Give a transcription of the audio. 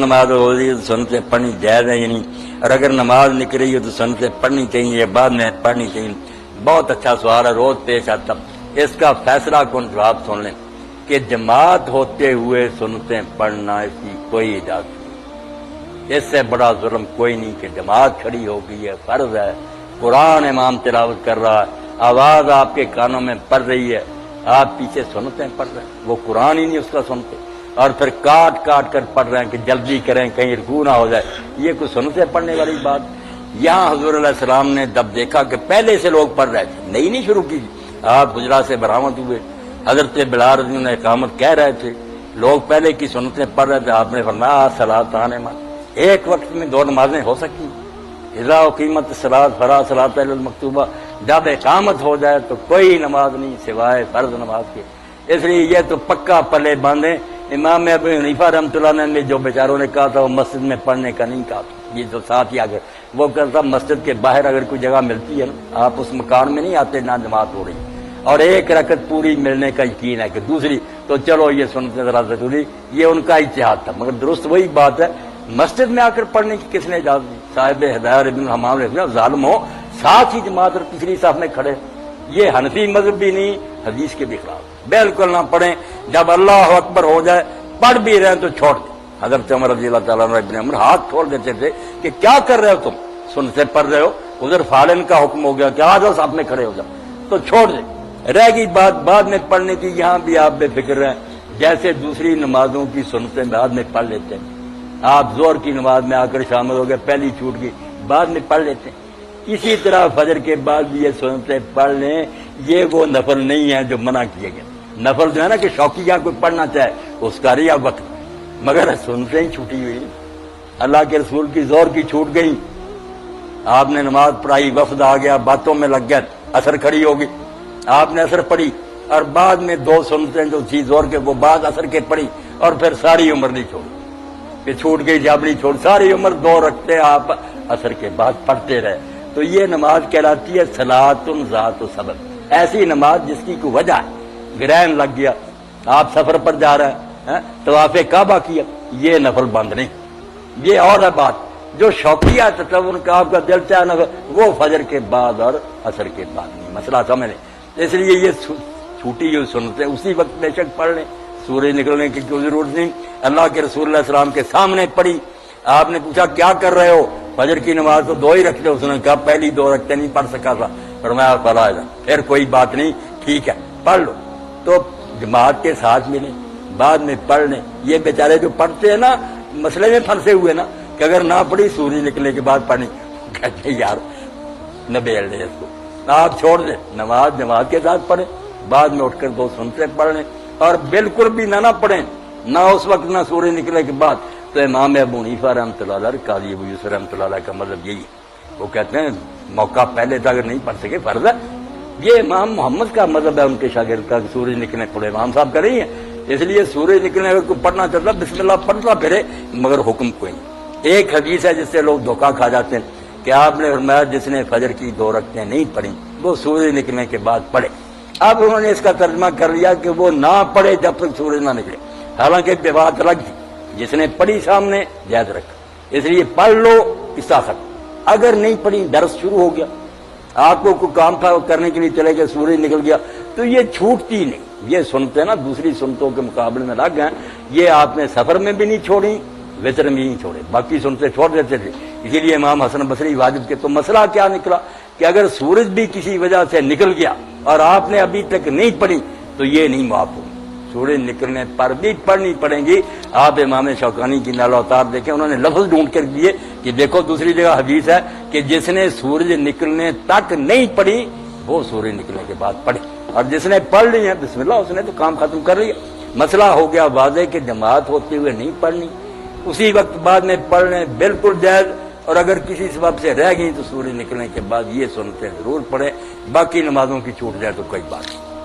نماز ہو رہی ہے تو سنتیں پڑھنی جائز ہے یا نہیں، اور اگر نماز نکل رہی ہے تو سنتیں پڑھنی چاہیے یا بعد میں پڑھنی چاہیے؟ بہت اچھا سوال ہے، روز پیش آتا۔ اس کا فیصلہ کن جواب سن لیں کہ جماعت ہوتے ہوئے سنتیں پڑھنا اس کی کوئی اجازت نہیں۔ اس سے بڑا ظلم کوئی نہیں کہ جماعت کھڑی ہو گئی ہے، فرض ہے، قرآن امام تلاوت کر رہا ہے، آواز آپ کے کانوں میں پڑ رہی ہے، آپ پیچھے سنتیں پڑھ رہے ہیں، وہ قرآن ہی نہیں اس کا سنتے، اور پھر کاٹ کاٹ کر پڑھ رہے ہیں کہ جلدی کریں کہیں رکوع نہ ہو جائے۔ یہ کوئی سنتیں پڑھنے والی بات؟ یہاں حضور علیہ السلام نے جب دیکھا کہ پہلے سے لوگ پڑھ رہے تھے، نئی نہیں شروع کی، آپ حجرات سے برآمد ہوئے، حضرت بلال رضی اللہ عنہ اقامت کہہ رہے تھے، لوگ پہلے کی سنتیں پڑھ رہے تھے، آپ نے فرمایا صلاۃان ایک وقت میں دو نمازیں ہو سکتی، اذا اقیمت الصلاۃ فلا صلاۃ الا المکتوبہ، جب اقامت ہو جائے تو کوئی نماز نہیں سوائے فرض نماز کے۔ اس لیے یہ تو پکا پلے باندھیں۔ امام ابو حنیفہ رحمۃ اللہ علیہ نے جو بیچاروں نے کہا تھا وہ مسجد میں پڑھنے کا نہیں کہا تھا، یہ جو ساتھ ہی آگے وہ کہتا مسجد کے باہر اگر کوئی جگہ ملتی ہے نا، آپ اس مکان میں نہیں آتے نہ جماعت ہو رہی اور ایک رکعت پوری ملنے کا یقین ہے کہ دوسری تو چلو یہ سنتے ذرا ضروری، یہ ان کا اجتہاد تھا، مگر درست وہی بات ہے مسجد میں آ کر پڑھنے کی کس نے اجازت دی؟ صاحب ہدایت ابن حمام نے ظالم ہو ساتھ ہی جماعت اور تیسری صف میں کھڑے، یہ حنفی مذہب بھی نہیں، حدیث کے بھی خلاف، بالکل نہ پڑھیں۔ جب اللہ اکبر ہو جائے پڑھ بھی رہے تو چھوڑ دیں۔ حضرت عمر رضی اللہ تعالیٰ عنہ ابن عمر ہاتھ چھوڑ دیتے تھے کہ کیا کر رہے ہو تم، سنتے پڑھ رہے ہو، ادھر فالن کا حکم ہو گیا کہ آ جاؤ صف میں کھڑے ہو جاؤ، تو چھوڑ دیں۔ رہ گئی بات بعد میں پڑھنے کی، یہاں بھی آپ بے فکر رہیں، جیسے دوسری نمازوں کی سنتیں بعد میں پڑھ لیتے ہیں، آپ زور کی نماز میں آ کر شامل ہو گئے، پہلی چھوٹ گئی بعد میں پڑھ لیتے ہیں، اسی طرح فجر کے بعد بھی یہ سنتیں پڑھ لیں۔ یہ وہ نفل نہیں ہے جو منع کیے گئے، نفل جو ہے نا کہ شوقیہ کوئی پڑھنا چاہے اس کا ریا وقت، مگر سنتیں ہی چھوٹی ہوئی، اللہ کے رسول کی زور کی چھوٹ گئی، آپ نے نماز پڑھائی، وفد آ گیا، باتوں میں لگ گیا، اثر کھڑی ہوگی، آپ نے اثر پڑھی اور بعد میں دو سنتیں جو تھی زور کے وہ بعد اثر کے پڑھی اور پھر ساری عمر نہیں چھوڑی، کہ چھوٹ گئی جابڑی چھوڑ، ساری عمر دو رکھتے آپ اثر کے بعد پڑھتے رہے، تو یہ نماز کہلاتی ہے صلاۃ ذات سبب، ایسی نماز جس کی کوئی وجہ ہے، گرہن لگ گیا، آپ سفر پر جا رہے ہیں، طواف کعبہ کیا، یہ نفل بند نہیں، یہ اور ہے بات جو شوقیہ تصور کا آپ کا دل چاہے نہ وہ فجر کے بعد اور عصر کے بعد نہیں، مسئلہ سمجھ لیں۔ اس لیے یہ چھوٹی جو سنتے اسی وقت بے شک پڑھ لیں، سورج نکلنے کی کوئی ضرورت نہیں۔ اللہ کے رسول اللہ علیہ السلام کے سامنے پڑھی، آپ نے پوچھا کیا کر رہے ہو؟ فجر کی نماز تو دو ہی رکھتے، اس نے کہا پہلی دو رکھتے نہیں پڑھ سکا تھا، فرمایا پڑھا جا، پھر کوئی بات نہیں، ٹھیک ہے پڑھ لو، تو جماعت کے ساتھ ملیں، بعد میں پڑھ لیں۔ یہ بیچارے جو پڑھتے ہیں نا مسئلے میں پھنسے ہوئے نا کہ اگر نہ پڑھی سورج نکلنے کے بعد پڑھیں، کہتے یار نہ بیل دیں اس کو، آپ چھوڑ دیں، نماز جماعت کے ساتھ پڑھیں، بعد میں اٹھ کر دو سنتے پڑھ لیں، اور بالکل بھی نہ پڑھیں، نہ اس وقت نہ سورج نکلنے کے بعد۔ تو امام ابو حنیفہ رحمۃ اللہ علیہ، قاضی ابو یوسف رحمۃ اللہ علیہ کا مذہب یہی ہے، وہ کہتے ہیں موقع پہلے تک اگر نہیں پڑھ سکے فرض ہے، یہ امام محمد کا مذہب ہے ان کے شاگرد کا کہ سورج نکلنے پڑے، امام صاحب کا نہیں ہے، اس لیے سورج نکلنے اگر کوئی پڑھنا چاہتا بسم اللہ پڑھتا پھرے، مگر حکم کوئی نہیں۔ ایک حدیث ہے جس سے لوگ دھوکہ کھا جاتے ہیں کہ آپ نے فرمایا جس نے فجر کی دو رکعتیں نہیں پڑھی وہ سورج نکلنے کے بعد پڑھے، اب انہوں نے اس کا ترجمہ کر لیا کہ وہ نہ پڑھے جب تک سورج نہ نکلے، حالانکہ بات الگ تھی، جس نے پڑھی سامنے جائز رکھا، اس لیے پڑھ لو قصہ ختم۔ اگر نہیں پڑھی درس شروع ہو گیا، آپ کو کوئی کام تھا کرنے کے لیے چلے گئے، سورج نکل گیا، تو یہ چھوٹتی نہیں، یہ سنتے نا دوسری سنتوں کے مقابلے میں لگ گئے، یہ آپ نے سفر میں بھی نہیں چھوڑی، وطر میں نہیں چھوڑے، باقی سنتے چھوڑ دیتے تھے۔ اسی لیے امام حسن بصری واجب کے تو مسئلہ کیا نکلا کہ اگر سورج بھی کسی وجہ سے نکل گیا اور آپ نے ابھی تک نہیں پڑھی تو یہ نہیں معاف ہوگی، سورج نکلنے پر بھی پڑھنی پڑیں گی۔ آپ امام شوکانی کی نال اوتار دیکھیں، انہوں نے لفظ ڈھونڈ کر دیے کہ دیکھو دوسری جگہ حدیث ہے کہ جس نے سورج نکلنے تک نہیں پڑھی وہ سورج نکلنے کے بعد پڑھے، اور جس نے پڑھ لی ہے بسم اللہ اس نے تو کام ختم کر لیا۔ مسئلہ ہو گیا واضح کہ جماعت ہوتے ہوئے نہیں پڑھنی، اسی وقت بعد میں پڑھ لیں، بالکل جائز، اور اگر کسی سبب سے رہ گئی تو سورج نکلنے کے بعد یہ سنتے ضرور پڑھیں، باقی نمازوں کی چھوٹ جائے تو کوئی بات نہیں۔